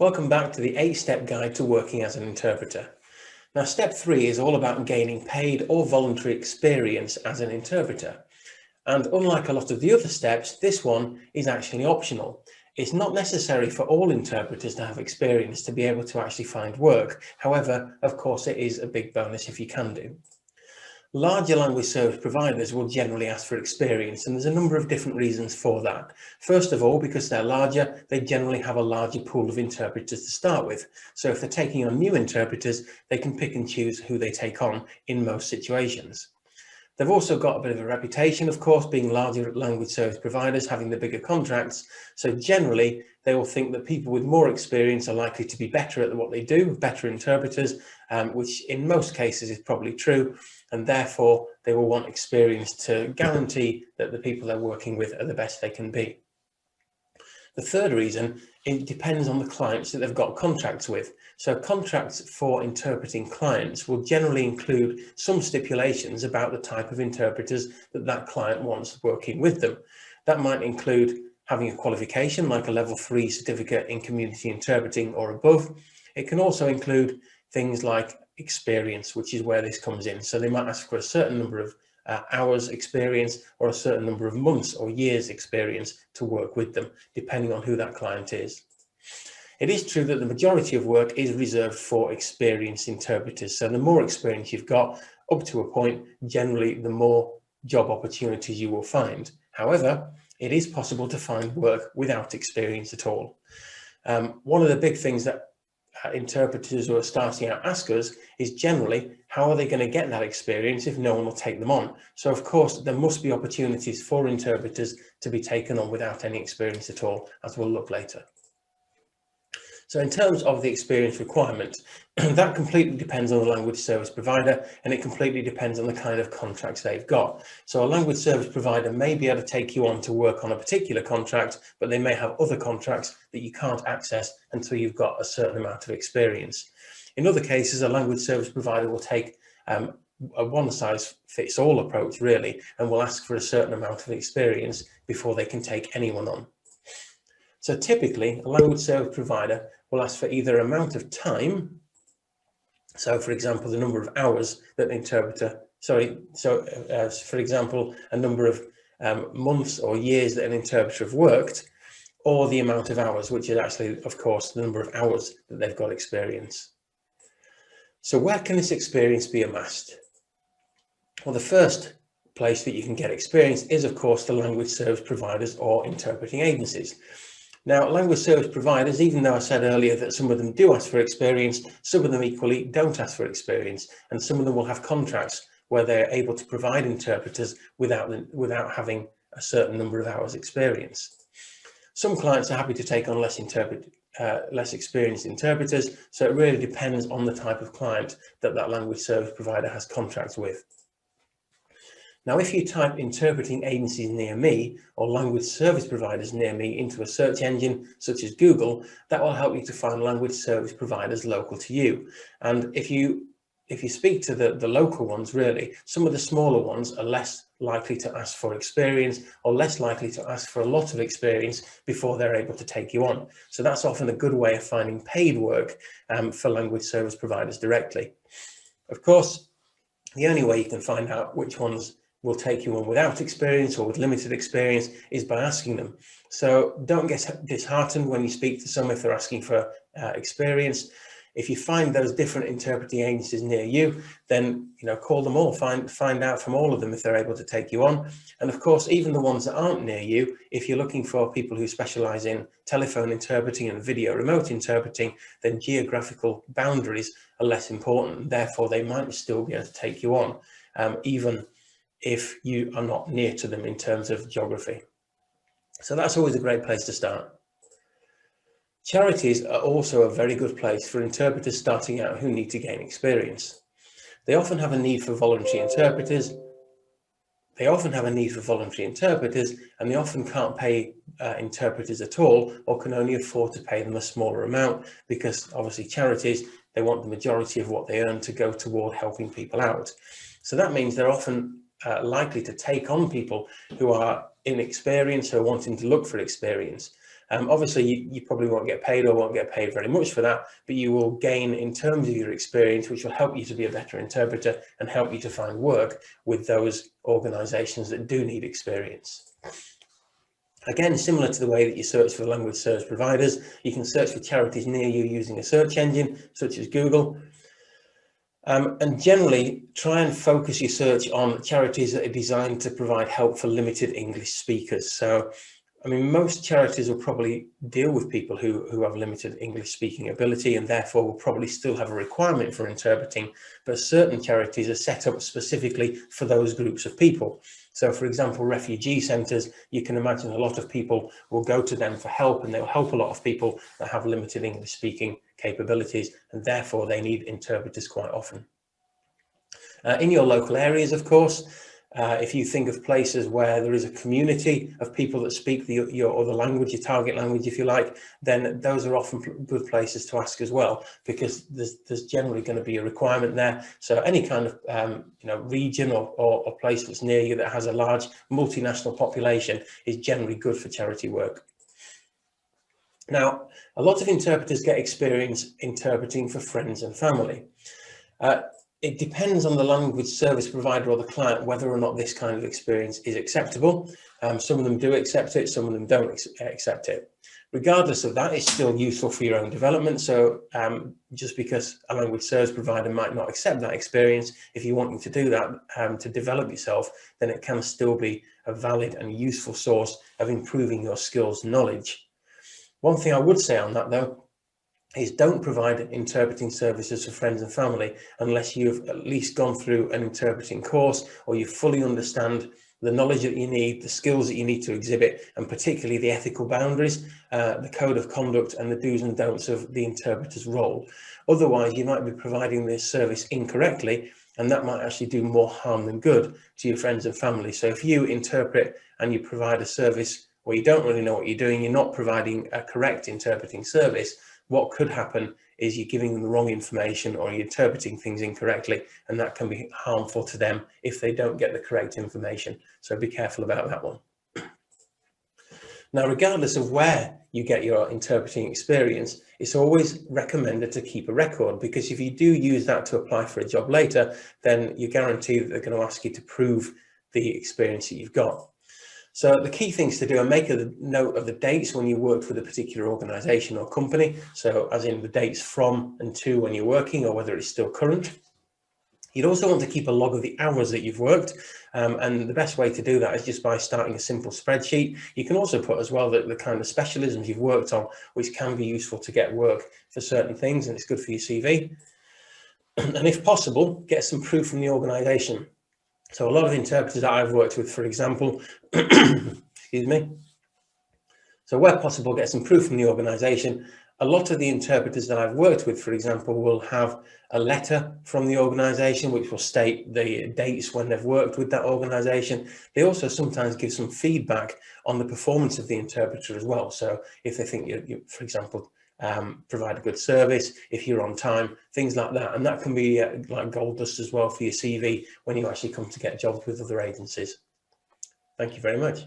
Welcome back to the 8-step guide to working as an interpreter. Now, step 3 is all about gaining paid or voluntary experience as an interpreter. And unlike a lot of the other steps, this one is actually optional. It's not necessary for all interpreters to have experience to be able to actually find work. However, of course, it is a big bonus if you can do. Larger language service providers will generally ask for experience, and there's a number of different reasons for that. First of all, because they're larger, they generally have a larger pool of interpreters to start with. So if they're taking on new interpreters, they can pick and choose who they take on in most situations. They've also got a bit of a reputation, of course, being larger language service providers, having the bigger contracts. So generally, they will think that people with more experience are likely to be better at what they do, better interpreters, which in most cases is probably true. And therefore, they will want experience to guarantee that the people they're working with are the best they can be. The third reason, it depends on the clients that they've got contracts with. So contracts for interpreting clients will generally include some stipulations about the type of interpreters that that client wants working with them. That might include having a qualification like a level 3 certificate in community interpreting or above. It can also include things like experience, which is where this comes in. So they might ask for a certain number of hours experience or a certain number of months or years experience to work with them, depending on who that client is. It is true that the majority of work is reserved for experienced interpreters. So the more experience you've got, up to a point, generally the more job opportunities you will find. However, it is possible to find work without experience at all. One of the big things that interpreters who are starting out ask us is generally, how are they going to get that experience if no one will take them on? So of course, there must be opportunities for interpreters to be taken on without any experience at all, as we'll look later. So in terms of the experience requirement, that completely depends on the language service provider, and it completely depends on the kind of contracts they've got. So a language service provider may be able to take you on to work on a particular contract, but they may have other contracts that you can't access until you've got a certain amount of experience. In other cases, a language service provider will take a one-size-fits-all approach, really, and will ask for a certain amount of experience before they can take anyone on. So typically, a language service provider will ask for either amount of time, so for example, the number of hours that the interpreter, for example, a number of months or years that an interpreter have worked, or the amount of hours, which is actually, of course, the number of hours that they've got experience. So where can this experience be amassed? Well, the first place that you can get experience is, of course, the language service providers or interpreting agencies. Now, language service providers, even though I said earlier that some of them do ask for experience, some of them equally don't ask for experience, and some of them will have contracts where they're able to provide interpreters without having a certain number of hours experience. Some clients are happy to take on less experienced interpreters, so it really depends on the type of client that language service provider has contracts with. Now, if you type interpreting agencies near me or language service providers near me into a search engine such as Google, that will help you to find language service providers local to you. And if you speak to the local ones, really, some of the smaller ones are less likely to ask for experience or less likely to ask for a lot of experience before they're able to take you on. So that's often a good way of finding paid work for language service providers directly. Of course, the only way you can find out which ones will take you on without experience or with limited experience is by asking them. So don't get disheartened when you speak to some if they're asking for experience. If you find those different interpreting agencies near you, then call them all, find out from all of them if they're able to take you on. And of course, even the ones that aren't near you, if you're looking for people who specialize in telephone interpreting and video remote interpreting, then geographical boundaries are less important. Therefore, they might still be able to take you on, even if you are not near to them in terms of geography. So that's always a great place to start. Charities are also a very good place for interpreters starting out who need to gain experience. They often have a need for voluntary interpreters. And they often can't pay interpreters at all, or can only afford to pay them a smaller amount, because obviously charities, they want the majority of what they earn to go toward helping people out. So that means they're often likely to take on people who are inexperienced or wanting to look for experience. Obviously, you probably won't get paid or won't get paid very much for that, but you will gain in terms of your experience, which will help you to be a better interpreter and help you to find work with those organisations that do need experience. Again, similar to the way that you search for language service providers, you can search for charities near you using a search engine such as Google. And generally try and focus your search on charities that are designed to provide help for limited English speakers. So, I mean, most charities will probably deal with people who have limited English speaking ability and therefore will probably still have a requirement for interpreting, but certain charities are set up specifically for those groups of people. So, for example, refugee centres, you can imagine a lot of people will go to them for help, and they'll help a lot of people that have limited English speaking capabilities, and therefore they need interpreters quite often. In your local areas, of course, if you think of places where there is a community of people that speak your other language, your target language, if you like, then those are often good places to ask as well, because there's generally going to be a requirement there. So any kind of region or place that's near you that has a large multinational population is generally good for charity work. Now, a lot of interpreters get experience interpreting for friends and family. It depends on the language service provider or the client whether or not this kind of experience is acceptable. Some of them do accept it, some of them don't accept it. Regardless of that, it's still useful for your own development. So just because a language service provider might not accept that experience, if you want to do that to develop yourself, then it can still be a valid and useful source of improving your skills and knowledge. One thing I would say on that, though, is don't provide interpreting services for friends and family unless you've at least gone through an interpreting course, or you fully understand the knowledge that you need, the skills that you need to exhibit, and particularly the ethical boundaries, the code of conduct and the do's and don'ts of the interpreter's role. Otherwise, you might be providing this service incorrectly, and that might actually do more harm than good to your friends and family. So if you interpret and you provide a service where you don't really know what you're doing, you're not providing a correct interpreting service, what could happen is you're giving them the wrong information or you're interpreting things incorrectly, and that can be harmful to them if they don't get the correct information. So be careful about that one. Now, regardless of where you get your interpreting experience, it's always recommended to keep a record, because if you do use that to apply for a job later, then you're guaranteed that they're going to ask you to prove the experience that you've got. So the key things to do are make a note of the dates when you worked with a particular organisation or company. So as in the dates from and to when you're working, or whether it's still current. You'd also want to keep a log of the hours that you've worked. And the best way to do that is just by starting a simple spreadsheet. You can also put as well the kind of specialisms you've worked on, which can be useful to get work for certain things, and it's good for your CV. And if possible, get some proof from the organisation. So a lot of interpreters that I've worked with, for example, excuse me. So where possible, get some proof from the organisation. A lot of the interpreters that I've worked with, for example, will have a letter from the organisation which will state the dates when they've worked with that organisation. They also sometimes give some feedback on the performance of the interpreter as well. So if they think you for example, provide a good service, if you're on time, things like that. And that can be like gold dust as well for your CV when you actually come to get jobs with other agencies. Thank you very much.